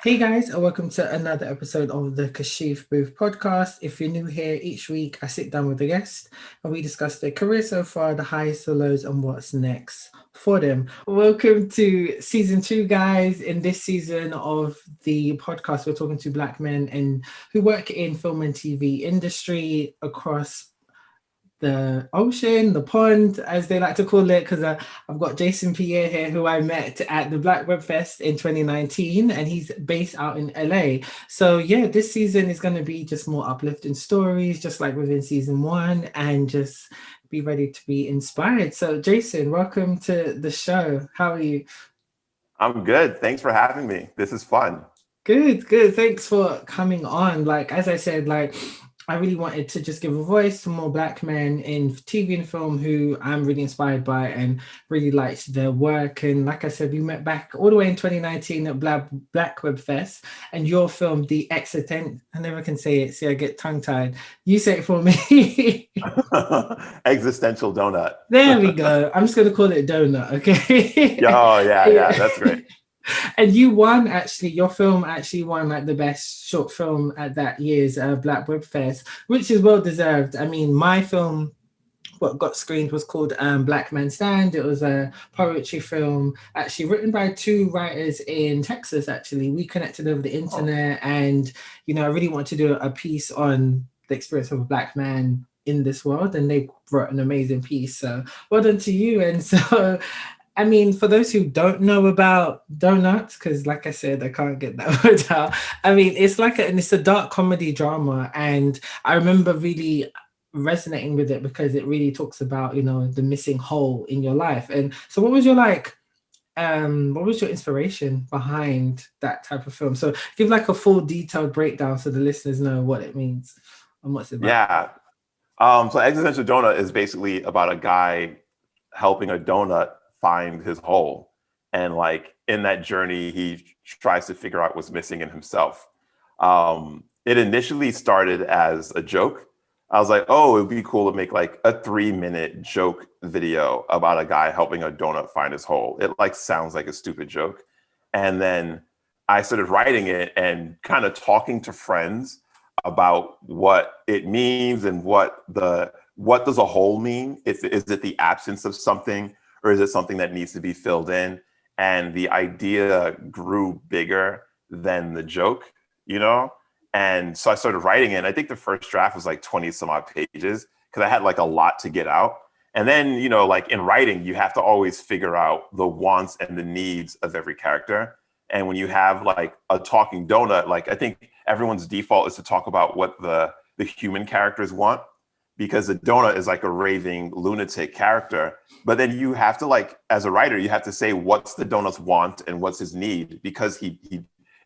Hey guys, and welcome to another episode of the Kashif Boothe podcast. If you're new here, each week I sit down with a guest and we discuss their career so far, the highs, the lows, and what's next for them. Welcome to season two, guys. In this season of the podcast, we're talking to Black men and who work in film and TV industry across the ocean, the pond, as they like to call it, because I've got Jason Pierre here, who I met at the Black Web Fest in 2019, and he's based out in LA. So yeah, this season is going to be just more uplifting stories, just like within season one, and just be ready to be inspired. So Jason, welcome to the show. How are you? I'm good. Thanks for having me. This is fun. Good, good. Thanks for coming on. Like, as I said, I really wanted to just give a voice to more Black men in TV and film who I'm really inspired by and really liked their work. And like I said, we met back all the way in 2019 at Black Web Fest, and your film, The Existential, I never can say it, see, I get tongue-tied. You say it for me. Existential Donut. There we go. I'm just going to call it Donut, okay? Oh, yeah, Yeah. yeah, that's great. And you won, actually, your film actually won like the best short film at that year's Black Web Fest, which is well deserved. I mean, my film, what got screened, was called Black Man Stand. It was a poetry film actually written by two writers in Texas. Actually, we connected over the Oh, internet, and I really wanted to do a piece on the experience of a Black man in this world, and they wrote an amazing piece. So well done to you. And so I mean, for those who don't know about Donuts, because like I said, I can't get that word out. I mean, and it's a dark comedy drama, and I remember really resonating with it because it really talks about the missing hole in your life. And so, what was your inspiration behind that type of film? So, give like a full detailed breakdown so the listeners know what it means and what's it about. yeah. So Existential Donut is basically about a guy helping a donut find his hole. And like in that journey, he tries to figure out what's missing in himself. It initially started as a joke. I was like, oh, it'd be cool to make like a 3-minute joke video about a guy helping a donut find his hole. It like sounds like a stupid joke. And then I started writing it and kind of talking to friends about what it means and what does a hole mean? Is it the absence of something, or is it something that needs to be filled in? And the idea grew bigger than the joke, you know? And so I started writing it. And I think the first draft was like 20 some odd pages because I had like a lot to get out. And then, like in writing, you have to always figure out the wants and the needs of every character. And when you have like a talking donut, like I think everyone's default is to talk about what the human characters want, because the donut is like a raving lunatic character. But then you have to, like, as a writer, you have to say what's the donut's want and what's his need, because he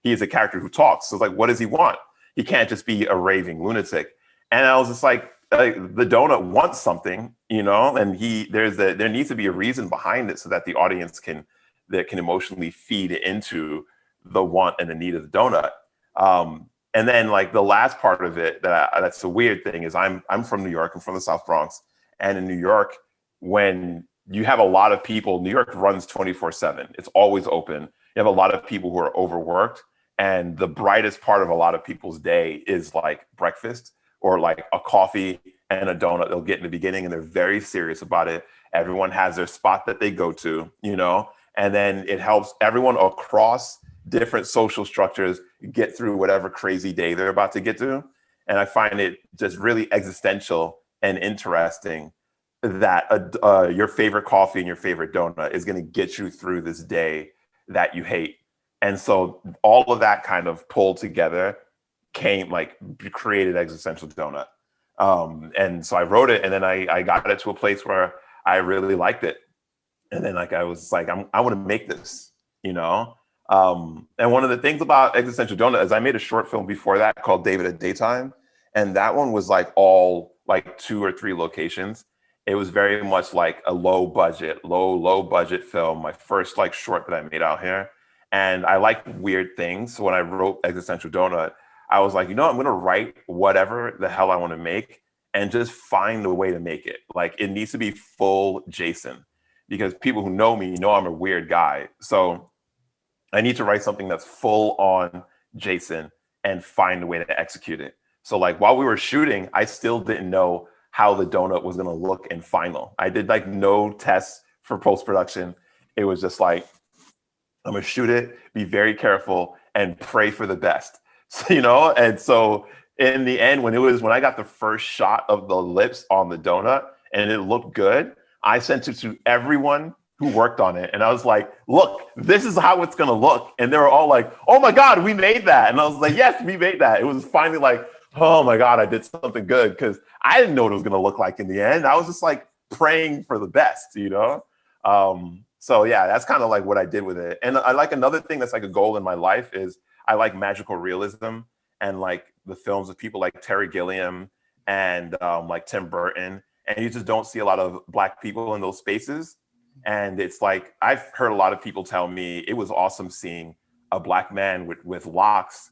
is a character who talks. So like, what does he want? He can't just be a raving lunatic. And I was just like the donut wants something, and there needs to be a reason behind it so that the audience can emotionally feed into the want and the need of the donut. And then like the last part of it that's a weird thing is I'm from New York. I'm from the South Bronx, and in New York, when you have a lot of people, New York runs 24/7. It's always open. You have a lot of people who are overworked, and the brightest part of a lot of people's day is like breakfast or like a coffee and a donut they'll get in the beginning, and they're very serious about it. Everyone has their spot that they go to, and then it helps everyone across different social structures get through whatever crazy day they're about to get to. And I find it just really existential and interesting that your favorite coffee and your favorite donut is going to get you through this day that you hate. And so all of that kind of pulled together created Existential Donut. And so I wrote it, and then I got it to a place where I really liked it. And then like I was like, I want to make this, and one of the things about Existential Donut is I made a short film before that called David at Daytime. And that one was like all like 2 or 3 locations. It was very much like a low budget film. My first like short that I made out here. And I like weird things. So when I wrote Existential Donut, I was like, I'm going to write whatever the hell I want to make and just find a way to make it. Like it needs to be full Jason, because people who know me know I'm a weird guy. So I need to write something that's full on Jason and find a way to execute it. So like while we were shooting, I still didn't know how the donut was going to look in final. I did like no tests for post-production. It was just like, I'm going to shoot it, be very careful, and pray for the best. So, you know, and so in the end, when I got the first shot of the lips on the donut and it looked good, I sent it to everyone who worked on it. And I was like, look, this is how it's going to look. And they were all like, oh my God, we made that. And I was like, yes, we made that. It was finally like, oh my God, I did something good, because I didn't know what it was going to look like in the end. I was just like praying for the best, you know? So yeah, that's kind of like what I did with it. And I like another thing that's like a goal in my life is I like magical realism and like the films of people like Terry Gilliam and like Tim Burton. And you just don't see a lot of Black people in those spaces. And it's like, I've heard a lot of people tell me it was awesome seeing a Black man with locks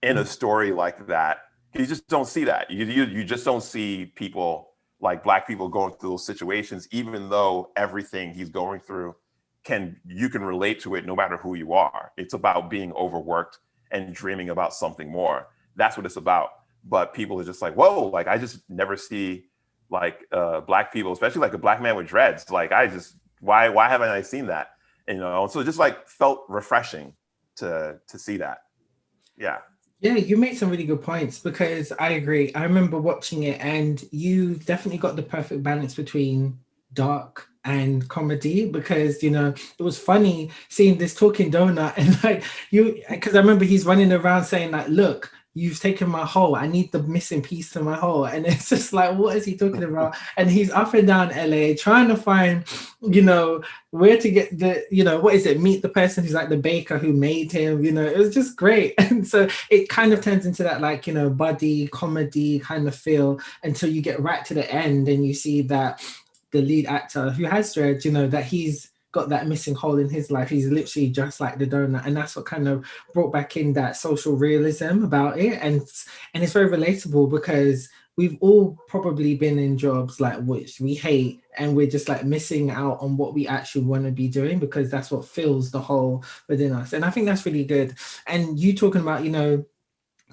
in a story like that. You just don't see that. You just don't see people like Black people going through those situations, even though everything he's going through you can relate to it no matter who you are. It's about being overworked and dreaming about something more. That's what it's about. But people are just like, whoa, like I just never see like Black people, especially like a Black man with dreads. Like why haven't I seen that? And, you know, so it just like felt refreshing to see that. Yeah. Yeah, you made some really good points, because I agree. I remember watching it and you definitely got the perfect balance between dark and comedy, because it was funny seeing this talking donut and like because I remember he's running around saying like, look, you've taken my hole, I need the missing piece to my hole. And it's just like, what is he talking about? And he's up and down LA trying to find where to get the what is it, meet the person who's like the baker who made him. It was just great. And so it kind of turns into that like buddy comedy kind of feel, until you get right to the end and you see that the lead actor who has dreads, that he's got that missing hole in his life. He's literally just like the donut. And that's what kind of brought back in that social realism about it. And it's very relatable, because we've all probably been in jobs like which we hate, and we're just like missing out on what we actually want to be doing, because that's what fills the hole within us. And I think that's really good. And you talking about,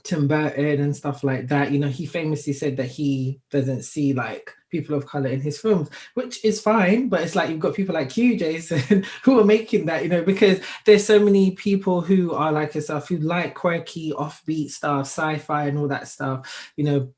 Tim Burton and stuff like that, he famously said that he doesn't see like people of color in his films, which is fine. But it's like you've got people like you, Jason, who are making that, because there's so many people who are like yourself, who like quirky, offbeat stuff, sci-fi and all that stuff.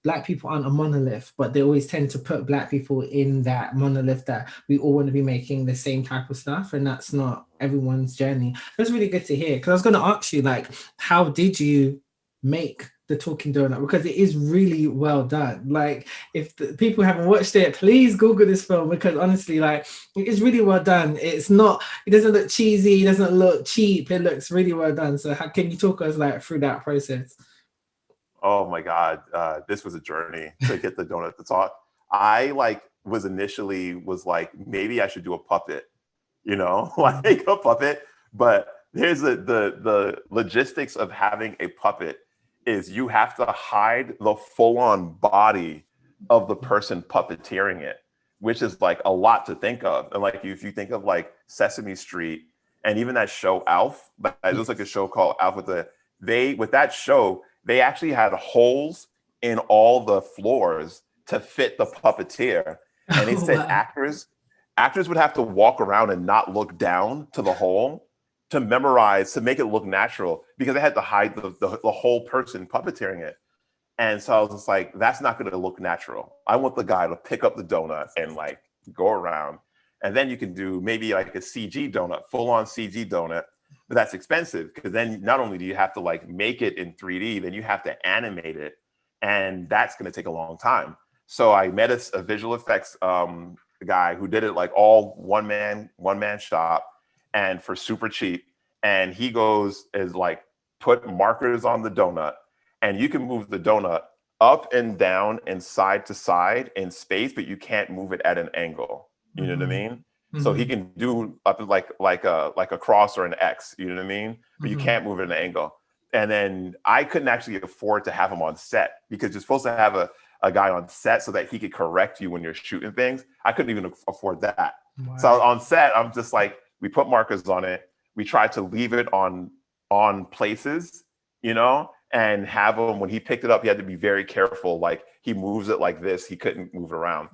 Black people aren't a monolith, but they always tend to put Black people in that monolith that we all want to be making the same type of stuff. And that's not everyone's journey. That's really good to hear, because I was going to ask you, like, how did you make the talking donut? Because it is really well done. Like, if the people haven't watched it, please Google this film, because honestly, like, it is really well done. It doesn't look cheesy, it doesn't look cheap, it looks really well done. So how can you talk us like through that process? Oh my God, this was a journey to get the donut to talk. I was like, maybe I should do a puppet, like a puppet. But here's the logistics of having a puppet is you have to hide the full-on body of the person puppeteering it, which is like a lot to think of. And like if you think of like Sesame Street and even that show Alf, it was like a show called Alf with that show, they actually had holes in all the floors to fit the puppeteer. And they said actors would have to walk around and not look down to the hole to memorize, to make it look natural, because they had to hide the whole person puppeteering it. And so I was just like, that's not going to look natural. I want the guy to pick up the donut and like go around. And then you can do maybe like a CG donut, full on CG donut, but that's expensive, because then not only do you have to like make it in 3D, then you have to animate it. And that's going to take a long time. So I met a visual effects guy who did it like all one man shop, and for super cheap. And he is like, put markers on the donut, and you can move the donut up and down and side to side in space, but you can't move it at an angle. You know what I mean? Mm-hmm. So he can do up like a cross or an X, you know what I mean? But you can't move it at an angle. And then I couldn't actually afford to have him on set, because you're supposed to have a guy on set so that he could correct you when you're shooting things. I couldn't even afford that. Wow. So on set, I'm just like, we put markers on it. we tried to leave it on places, you know, and have him, when he picked it up, he had to be very careful. Like, he moves it like this, he couldn't move it around.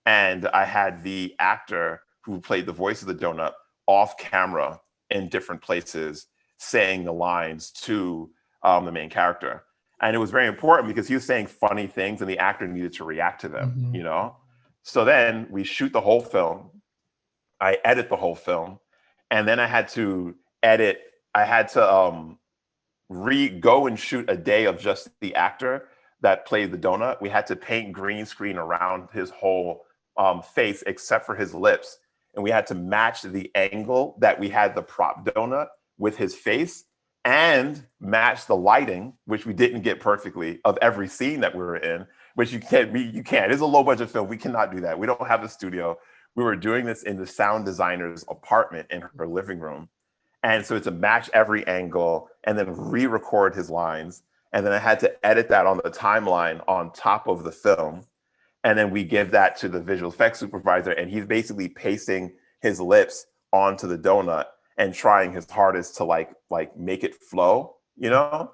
And I had the actor who played the voice of the donut off camera in different places saying the lines to the main character. And it was very important because he was saying funny things and the actor needed to react to them, you know? So then we shoot the whole film. I edit the whole film. And then I had to go and shoot a day of just the actor that played the donut. We had to paint green screen around his whole face except for his lips. And we had to match the angle that we had the prop donut with his face, and match the lighting, which we didn't get perfectly, of every scene that we were in, which you can't. It's a low budget film. We cannot do that. We don't have a studio. We were doing this in the sound designer's apartment in her living room. And so it's to match every angle and then re-record his lines. And then I had to edit that on the timeline on top of the film. And then we give that to the visual effects supervisor, and he's basically pasting his lips onto the donut and trying his hardest to like make it flow, you know?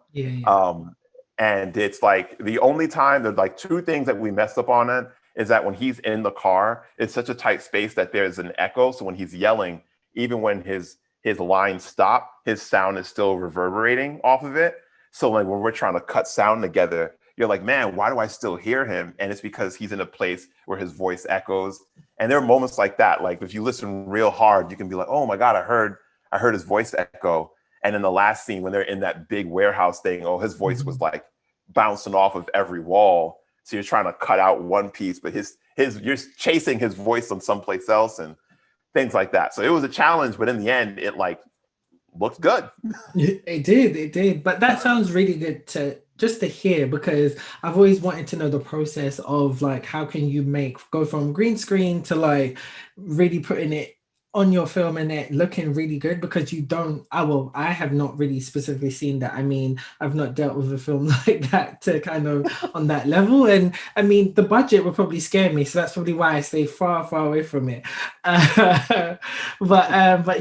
And it's like the only time, there's like two things that we messed up on it, is that when he's in the car, it's such a tight space that there's an echo. So when he's yelling, even when his lines stop, his sound is still reverberating off of it. So like when we're trying to cut sound together, you're like, man, why do I still hear him? And it's because he's in a place where his voice echoes. And there are moments like that. Like if you listen real hard, you can be like, oh my God, I heard his voice echo. And in the last scene, when they're in that big warehouse thing, oh, his voice was like bouncing off of every wall. So you're trying to cut out one piece, but you're chasing his voice on someplace else and things like that. So it was a challenge, but in the end, it like looked good. It did. But that sounds really good to hear, because I've always wanted to know the process of like, how can you go from green screen to like really putting it on your film and it looking really good, because I have not really specifically seen that. I mean, I've not dealt with a film like that to kind of on that level. And I mean, the budget would probably scare me. So that's probably why I stay far, far away from it. But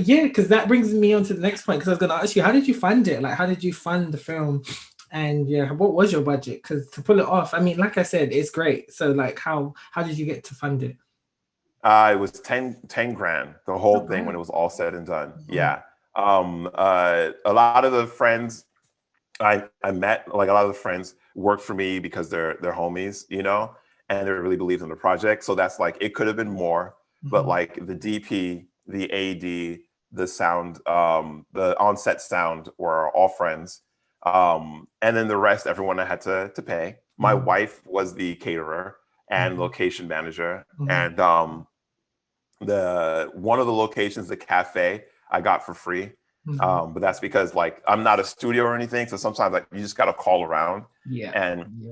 yeah, because that brings me on to the next point, because I was going to ask you, how did you fund it? Like, how did you fund the film? And yeah, what was your budget? Because to pull it off, I mean, like I said, it's great. So like, how did you get to fund it? It was 10 grand, the whole thing, when it was all said and done. Yeah. A lot of the friends I met, like a lot of the friends worked for me because they're homies, you know, and they really believed in the project. So that's like, it could have been more, but like the DP, the AD, the sound, the on-set sound were all friends. And then the rest, everyone I had to pay. My wife was the caterer and location manager. And one of the locations, the cafe, I got for free. But that's because like I'm not a studio or anything. So sometimes like you just gotta call around. And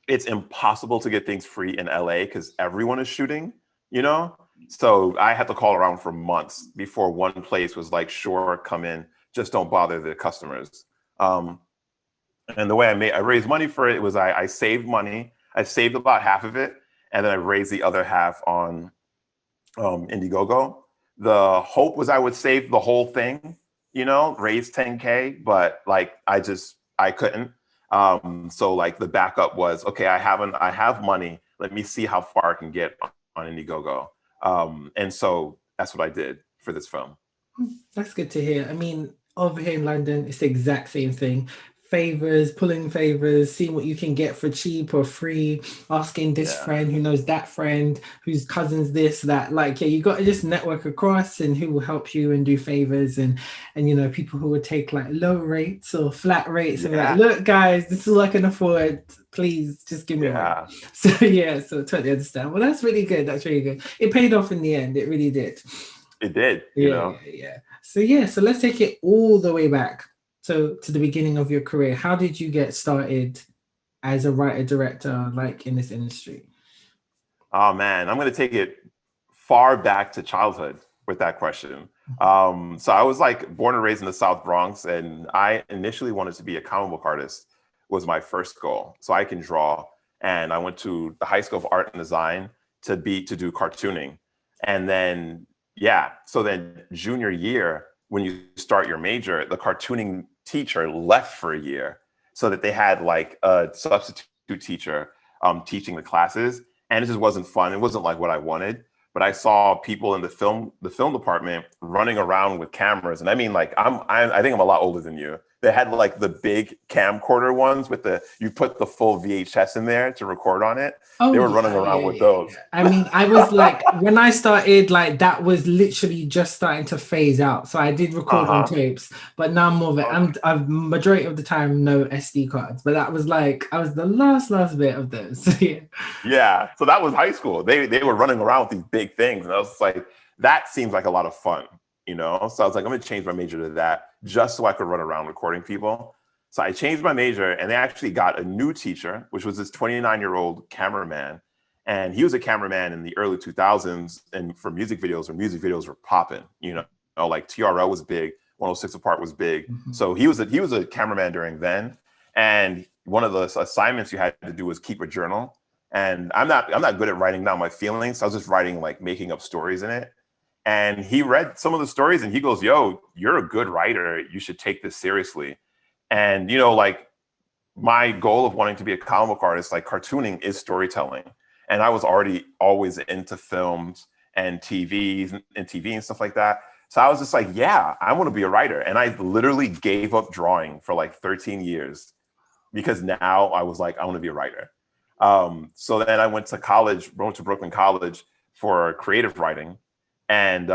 it's impossible to get things free in LA because everyone is shooting, you know? So I had to call around for months before one place was like, sure, come in, just don't bother the customers. And the way I raised money for it was I saved money. I saved about half of it, and then I raised the other half on Indiegogo. The hope was I would save the whole thing, you know, raise 10K, but like I couldn't. So like the backup was, okay, I have money. Let me see how far I can get on Indiegogo. And so that's what I did for this film. That's good to hear. I mean, over here in London, it's the exact same thing. Favors, pulling favors, seeing what you can get for cheap or free, asking this friend who knows that friend, whose cousin's this, that. Like, yeah, you got to just network across and who will help you and do favors, and you know, people who would take like low rates or flat rates and be like, look, guys, this is all I can afford. Please just give me one. So yeah, so totally understand. Well, that's really good. That's really good. It paid off in the end. It really did. It did, you know. So let's take it all the way back to the beginning of your career. How did you get started as a writer director, like in this industry? Oh man, I'm going to take it far back to childhood with that question. So I was like born and raised in the South Bronx, and I initially wanted to be a comic book artist. Was my first goal, so I can draw. And I went to the High School of Art and Design to do cartooning, and then so then junior year, when you start your major, the cartooning teacher left for a year so that they had like a substitute teacher teaching the classes. And it just wasn't fun. It wasn't like what I wanted. But I saw people in the film department running around with cameras. And I mean, like, I think I'm a lot older than you. They had like the big camcorder ones with you put the full VHS in there to record on it. They Oh were running yeah, around yeah, with yeah, those. yeah. I mean, I was like, when I started, like that was literally just starting to phase out. So I did record on Uh-huh. tapes, but now I'm more of it. Okay. I'm majority of the time no SD cards, but that was like I was the last bit of those. Yeah. Yeah. So that was high school. They were running around with these big things. And I was like, that seems like a lot of fun, you know? So I was like, I'm gonna change my major to that just so I could run around recording people. So I changed my major and they actually got a new teacher, which was this 29-year-old cameraman. And he was a cameraman in the early 2000s and for music videos when music videos were popping, you know, like TRL was big, 106 Apart was big. Mhm. So he was a cameraman during then. And one of the assignments you had to do was keep a journal. And I'm not good at writing down my feelings. So I was just writing, like making up stories in it. And he read some of the stories and he goes, yo, you're a good writer. You should take this seriously. And, you know, like my goal of wanting to be a comic book artist, like cartooning is storytelling. And I was already always into films and TV and stuff like that. So I was just like, yeah, I want to be a writer. And I literally gave up drawing for like 13 years because now I was like, I want to be a writer. So then I went to Brooklyn College for creative writing. And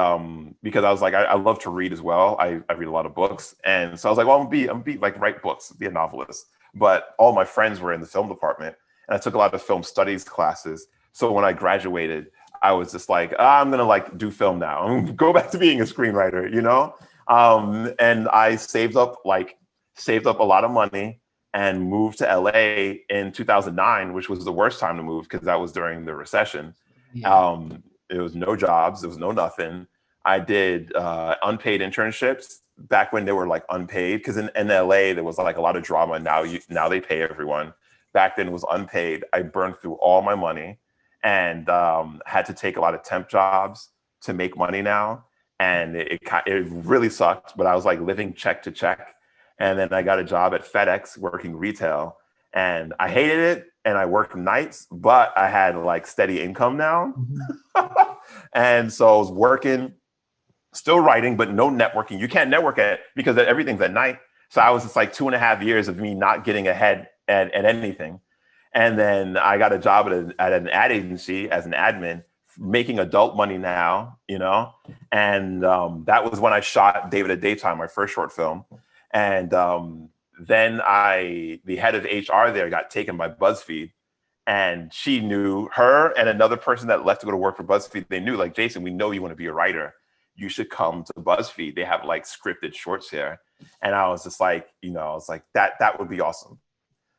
because I was like, I love to read as well. I read a lot of books. And so I was like, well, I'm gonna be like write books, be a novelist. But all my friends were in the film department and I took a lot of film studies classes. So when I graduated, I was just like, I'm gonna like do film now. I'm gonna go back to being a screenwriter, you know? And I saved up a lot of money and moved to LA in 2009, which was the worst time to move because that was during the recession. Yeah. There was no jobs, there was no nothing. I did unpaid internships back when they were like unpaid because in LA there was like a lot of drama. Now they pay everyone. Back then it was unpaid. I burned through all my money and had to take a lot of temp jobs to make money now. And it really sucked, but I was like living check to check. And then I got a job at FedEx working retail and I hated it and I worked nights, but I had like steady income now. Mhm. And so I was working, still writing, but no networking. You can't network because everything's at night. So I was just like 2.5 years of me not getting ahead at anything. And then I got a job at an ad agency as an admin, making adult money now, you know? And that was when I shot David at Daytime, my first short film. And then the head of HR there got taken by BuzzFeed. And she knew her and another person that left to go to work for BuzzFeed. They knew, like, Jason, we know you want to be a writer. You should come to BuzzFeed. They have like scripted shorts here. And I was just like, you know, I was like, that would be awesome.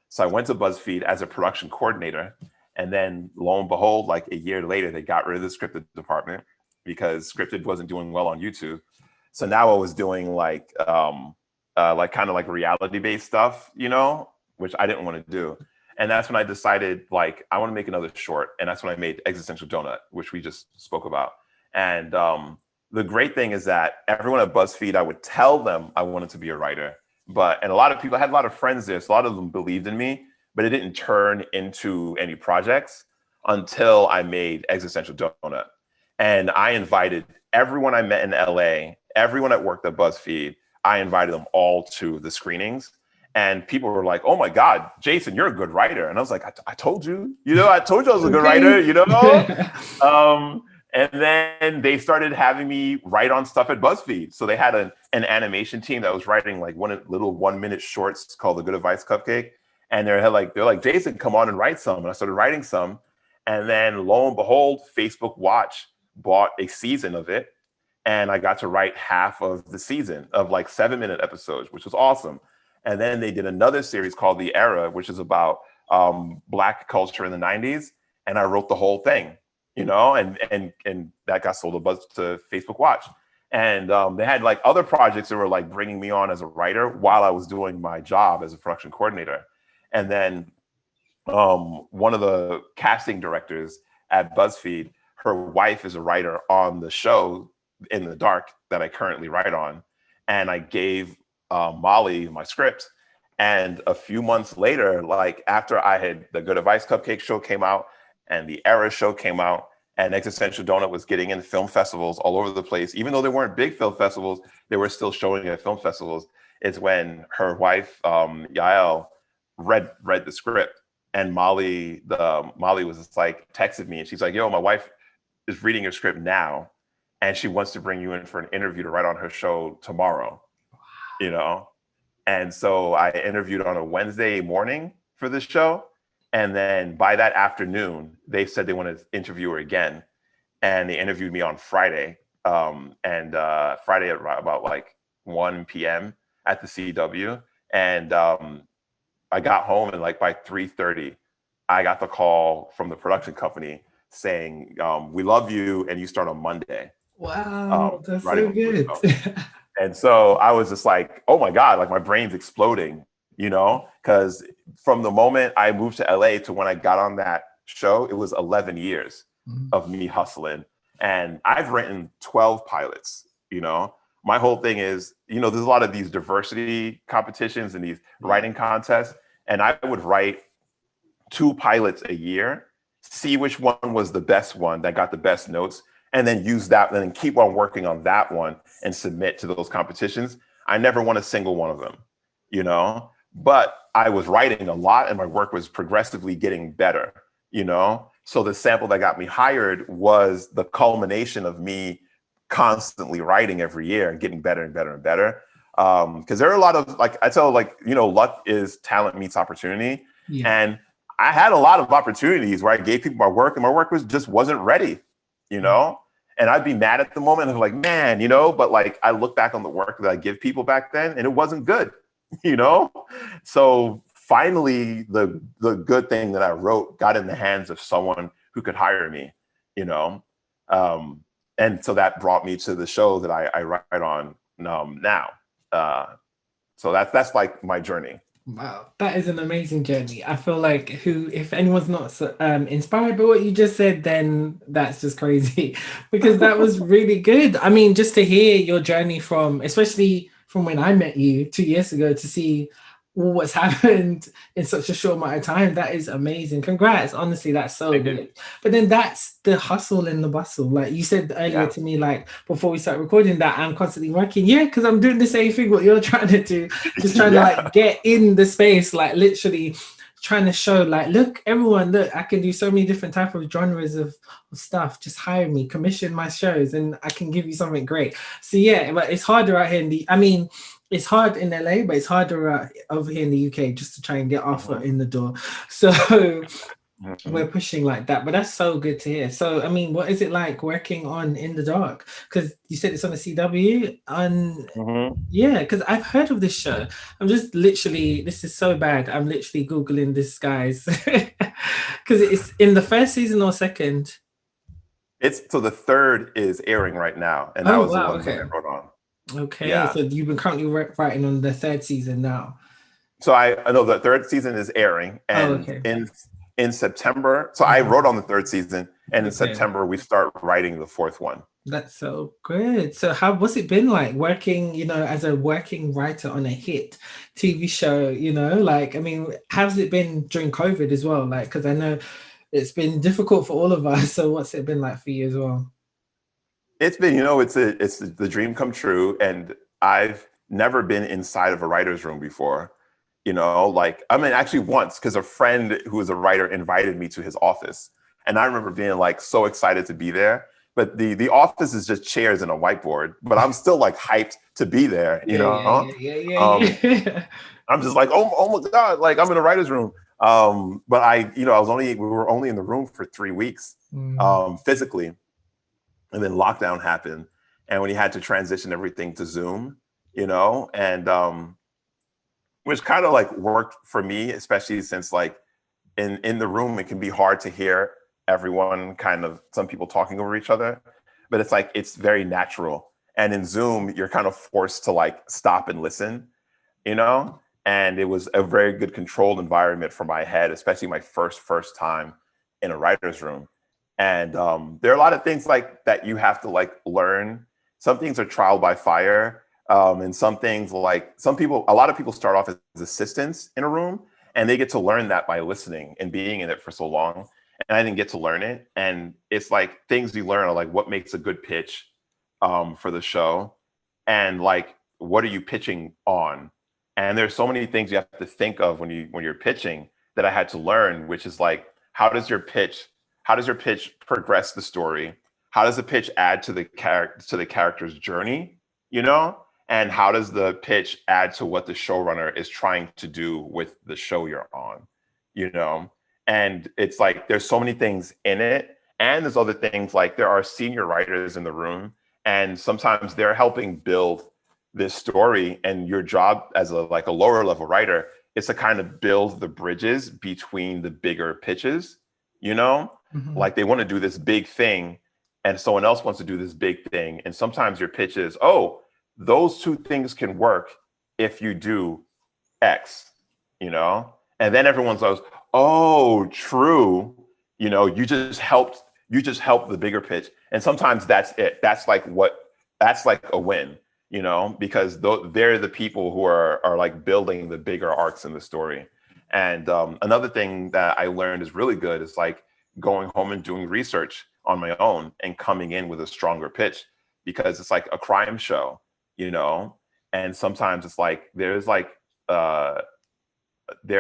So I went to BuzzFeed as a production coordinator. And then lo and behold, like a year later, they got rid of the scripted department because scripted wasn't doing well on YouTube. So now I was doing like kind of like reality based stuff, you know, which I didn't want to do. And that's when I decided, like, I want to make another short. And that's when I made Existential Donut, which we just spoke about. And the great thing is that everyone at BuzzFeed, I would tell them I wanted to be a writer. And a lot of people, I had a lot of friends there. So a lot of them believed in me, but it didn't turn into any projects until I made Existential Donut. And I invited everyone I met in LA, everyone that worked at BuzzFeed, I invited them all to the screenings. And people were like, oh my God, Jason, you're a good writer. And I was like, I told you, I told you I was a good writer, And then they started having me write on stuff at BuzzFeed. So they had an animation team that was writing like little 1-minute shorts called The Good Advice Cupcake. And they're like, Jason, come on and write some. And I started writing some. And then lo and behold, Facebook Watch bought a season of it. And I got to write half of the season of like 7-minute episodes, which was awesome. And then they did another series called The Era, which is about Black culture in the 90s. And I wrote the whole thing, and that got sold to Facebook Watch. And they had like other projects that were like bringing me on as a writer while I was doing my job as a production coordinator. And then one of the casting directors at BuzzFeed, her wife is a writer on the show In the Dark that I currently write on. and I gave Molly my script. And a few months later, like after I had the Good Advice Cupcake show came out and the Era show came out, and Existential Donut was getting in film festivals all over the place, even though they weren't big film festivals, they were still showing at film festivals. Is when her wife, Yael, read the script, and Molly was just like texted me, and she's like, "Yo, my wife is reading your script now, and she wants to bring you in for an interview to write on her show tomorrow." You know, and so I interviewed on a Wednesday morning for this show. And then by that afternoon, they said they wanted to interview her again. And they interviewed me on Friday. Friday at about like 1 p.m. at the CW. And I got home, and like by 3:30, I got the call from the production company saying, "We love you, and you start on Monday." Wow, that's so good. And so I was just like, oh my God, like my brain's exploding, you know, because from the moment I moved to LA to when I got on that show, it was 11 years of me hustling. And I've written 12 pilots, you know. My whole thing is, you know, there's a lot of these diversity competitions and these writing contests. And I would write 2 pilots a year, see which one was the best one that got the best notes, and then use that, and then keep on working on that one and submit to those competitions. I never won a single one of them, you know, but I was writing a lot and my work was progressively getting better, you know? So the sample that got me hired was the culmination of me constantly writing every year and getting better and better and better. Because there are a lot of, like, I tell, like, you know, luck is talent meets opportunity. Yeah. And I had a lot of opportunities where I gave people my work and my work wasn't ready, you know? And I'd be mad at the moment. I'm like, man, you know, but like I look back on the work that I give people back then and it wasn't good, you know? So finally, the good thing that I wrote got in the hands of someone who could hire me, you know? And so that brought me to the show that I write on now. So that's like my journey. Wow, that is an amazing journey. I feel like if anyone's not inspired by what you just said, then that's just crazy because that was really good. I mean, just to hear your journey especially from when I met you 2 years ago, to see what's happened in such a short amount of time, that is amazing. Congrats. Honestly, that's so good. But then that's the hustle and the bustle. Like you said earlier to me, like before we start recording, that I'm constantly working. Yeah, because I'm doing the same thing what you're trying to do, just trying to like get in the space, like literally trying to show, like, look, everyone, look, I can do so many different type of genres of stuff. Just hire me, commission my shows, and I can give you something great. So yeah, but it's harder out here it's hard in LA, but it's harder over here in the UK just to try and get our foot in the door. So we're pushing like that, but that's so good to hear. So, I mean, what is it like working on In the Dark? Because you said it's on the CW. Yeah, because I've heard of this show. I'm just literally, this is so bad. I'm literally Googling this, guys. Because it's in the first season or second? So the third is airing right now. And that was the one that I wrote on. Okay, yeah. So you've been currently writing on the third season now. So I know the third season is airing, and in September. So I wrote on the third season, and in September we start writing the fourth one. That's so good. So what's it been like working, you know, as a working writer on a hit TV show? You know, like, I mean, how's it been during COVID as well? Like, because I know it's been difficult for all of us. So what's it been like for you as well? It's been, you know, it's the dream come true. And I've never been inside of a writer's room before, you know, like, I mean, actually once, because a friend who was a writer invited me to his office. And I remember being like so excited to be there. But the office is just chairs and a whiteboard, but I'm still like hyped to be there, you know? Yeah. I'm just like, oh my God, like I'm in a writer's room. But we were only in the room for 3 weeks physically. And then lockdown happened. And when you had to transition everything to Zoom, you know, and which kind of like worked for me, especially since like in the room, it can be hard to hear everyone some people talking over each other, but it's like, it's very natural. And in Zoom, you're kind of forced to like stop and listen, you know? And it was a very good controlled environment for my head, especially my first time in a writer's room. And there are a lot of things like that you have to like learn. Some things are trial by fire. And some things, like a lot of people start off as assistants in a room, and they get to learn that by listening and being in it for so long. And I didn't get to learn it. And it's like things you learn are like what makes a good pitch for the show, and like what are you pitching on. And there's so many things you have to think of when you're pitching that I had to learn, which is like, how does your pitch progress the story? How does the pitch add to the character's journey, you know? And how does the pitch add to what the showrunner is trying to do with the show you're on, you know? And it's like there's so many things in it. And there's other things, like there are senior writers in the room, and sometimes they're helping build this story. And your job as a lower level writer is to kind of build the bridges between the bigger pitches, you know? Mm-hmm. Like they want to do this big thing, and someone else wants to do this big thing. And sometimes your pitch is, oh, those two things can work if you do X, you know? And then everyone goes, oh, true. You know, you just helped the bigger pitch. And sometimes that's it. That's like a win, you know, because they're the people who are like building the bigger arcs in the story. And another thing that I learned is really good is like going home and doing research on my own and coming in with a stronger pitch, because it's like a crime show, you know? And sometimes it's like, there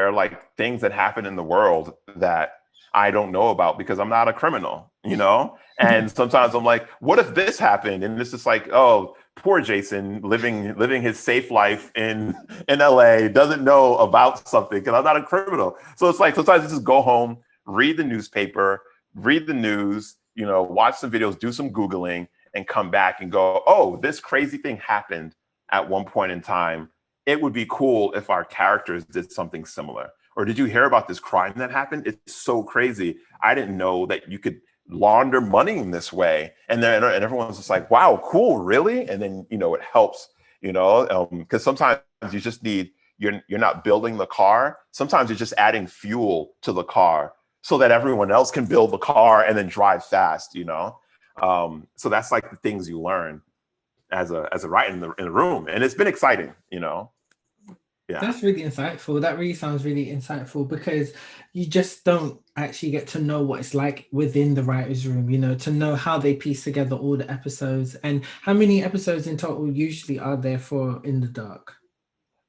are like things that happen in the world that I don't know about because I'm not a criminal, you know? And sometimes I'm like, what if this happened? And it's just like, oh, poor Jason living his safe life in LA, doesn't know about something because I'm not a criminal. So it's like, sometimes I just go home, read the newspaper, read the news, you know, watch some videos, do some Googling, and come back and go, oh, this crazy thing happened at one point in time. It would be cool if our characters did something similar. Or did you hear about this crime that happened? It's so crazy. I didn't know that you could launder money in this way. And everyone's just like, wow, cool, really? And then, you know, it helps, you know, because sometimes you just need, you're not building the car. Sometimes you're just adding fuel to the car so that everyone else can build the car and then drive fast, you know? So that's like the things you learn as a writer in the room. And it's been exciting, you know? Yeah. That's really insightful. That really sounds really insightful, because you just don't actually get to know what it's like within the writer's room, you know, to know how they piece together all the episodes. And how many episodes in total usually are there for In the Dark?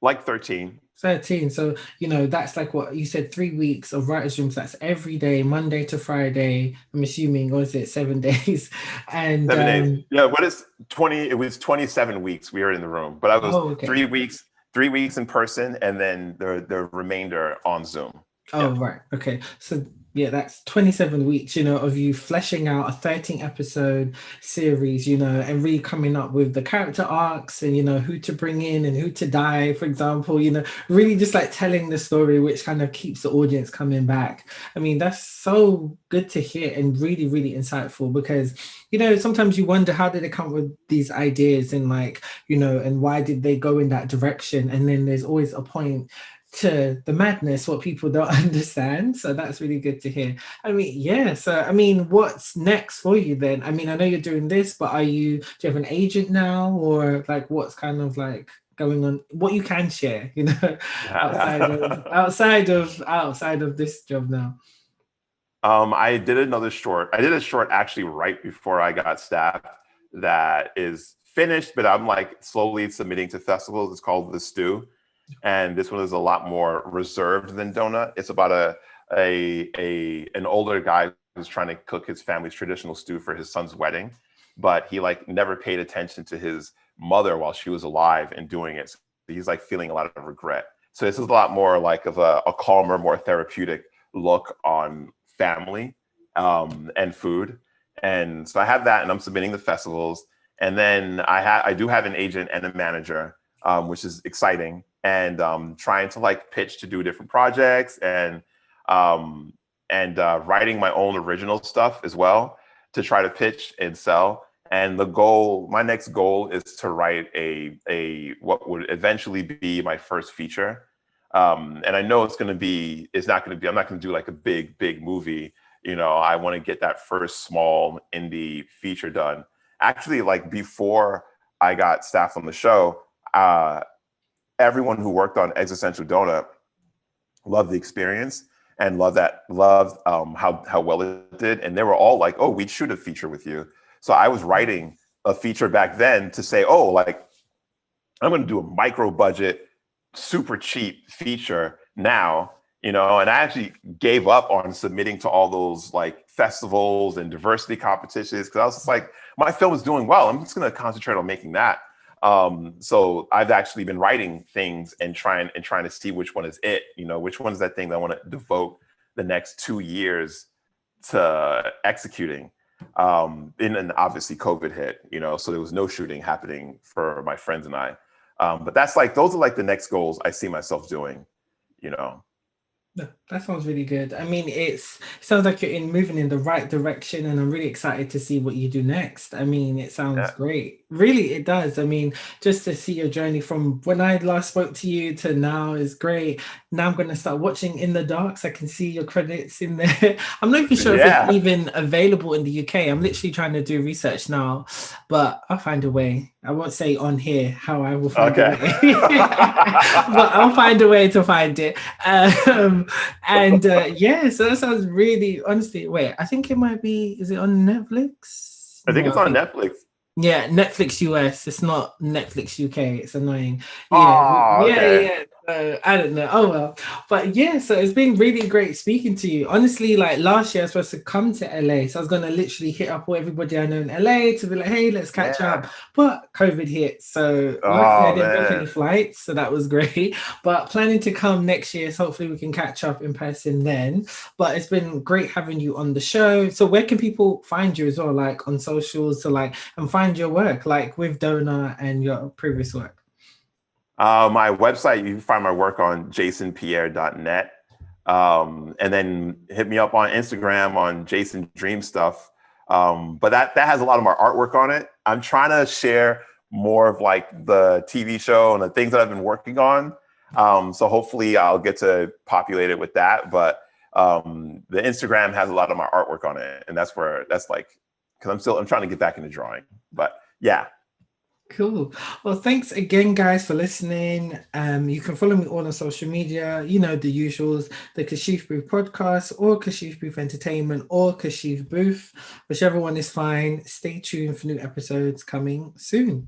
Like 13. 13. So, you know, that's like what you said, 3 weeks of writer's rooms. That's every day, Monday to Friday, I'm assuming, or is it 7 days? And 7 days. Yeah, what is 20? It was 27 weeks we were in the room, but I was okay. 3 weeks in person, and then the remainder on Zoom. Oh, yeah. Right. Okay. So yeah, that's 27 weeks, you know, of you fleshing out a 13 episode series, you know, and really coming up with the character arcs and, you know, who to bring in and who to die, for example, you know, really just like telling the story, which kind of keeps the audience coming back. I mean, that's so good to hear and really, really insightful, because, you know, sometimes you wonder, how did they come up with these ideas, and like, you know, and why did they go in that direction? And then there's always a point to the madness, what people don't understand. So that's really good to hear. I mean, yeah. So, I mean, what's next for you then? I mean, I know you're doing this, but do you have an agent now, or like what's kind of like going on? What you can share, you know, outside of this job now. I did a short actually right before I got staffed that is finished, but I'm like slowly submitting to festivals. It's called The Stew. And this one is a lot more reserved than Donut. It's about an older guy who's trying to cook his family's traditional stew for his son's wedding, but he like never paid attention to his mother while she was alive and doing it. So he's like feeling a lot of regret. So this is a lot more like of a calmer, more therapeutic look on family and food. And so I have that, and I'm submitting the festivals. And then I do have an agent and a manager, which is exciting. And trying to like pitch to do different projects, and writing my own original stuff as well to try to pitch and sell. And my next goal is to write a what would eventually be my first feature. And I know I'm not going to do like a big movie. You know, I want to get that first small indie feature done. Actually, like before I got staffed on the show, everyone who worked on Existential Donut loved the experience and loved how well it did. And they were all like, oh, we'd shoot a feature with you. So I was writing a feature back then to say, oh, like, I'm going to do a micro budget, super cheap feature now, and I actually gave up on submitting to all those like festivals and diversity competitions because I was just like, my film is doing well. I'm just going to concentrate on making that. So I've actually been writing things and trying to see which one is it, which one is that thing that I want to devote the next 2 years to executing. And obviously COVID hit, so there was no shooting happening for my friends and I. But those are like the next goals I see myself doing, No, that sounds really good. I mean, it sounds like you're moving in the right direction, and I'm really excited to see what you do next. I mean, it sounds great. Really, it does. I mean, just to see your journey from when I last spoke to you to now is great. Now I'm going to start watching In the Dark so I can see your credits in there. I'm not even sure if it's even available in the UK. I'm literally trying to do research now, but I'll find a way. I won't say on here how I will find a way, but I'll find a way to find it. So that sounds really, honestly, wait, I think it might be, is it on Netflix? I think it's on Netflix. Yeah, Netflix US. It's not Netflix UK. It's annoying. Yeah. I don't know. Oh well. But yeah, so it's been really great speaking to you. Honestly, like last year I was supposed to come to LA. So I was gonna literally hit up everybody I know in LA to be like, hey, let's catch up. But COVID hit. So luckily I didn't book any flights. So that was great. But planning to come next year. So hopefully we can catch up in person then. But it's been great having you on the show. So where can people find you as well? Like on socials and find your work, like with Donut and your previous work? My website, you can find my work on jasonpierre.net. And then hit me up on Instagram on Jason Dream Stuff. But that has a lot of my artwork on it. I'm trying to share more of like the TV show and the things that I've been working on. So hopefully I'll get to populate it with that. But the Instagram has a lot of my artwork on it. And that's like, because I'm trying to get back into drawing. But yeah. Cool. Well, thanks again, guys, for listening. You can follow me all on social media, the usuals, the Kashif Boothe podcast or Kashif Boothe Entertainment or Kashif Boothe, whichever one is fine. Stay tuned for new episodes coming soon.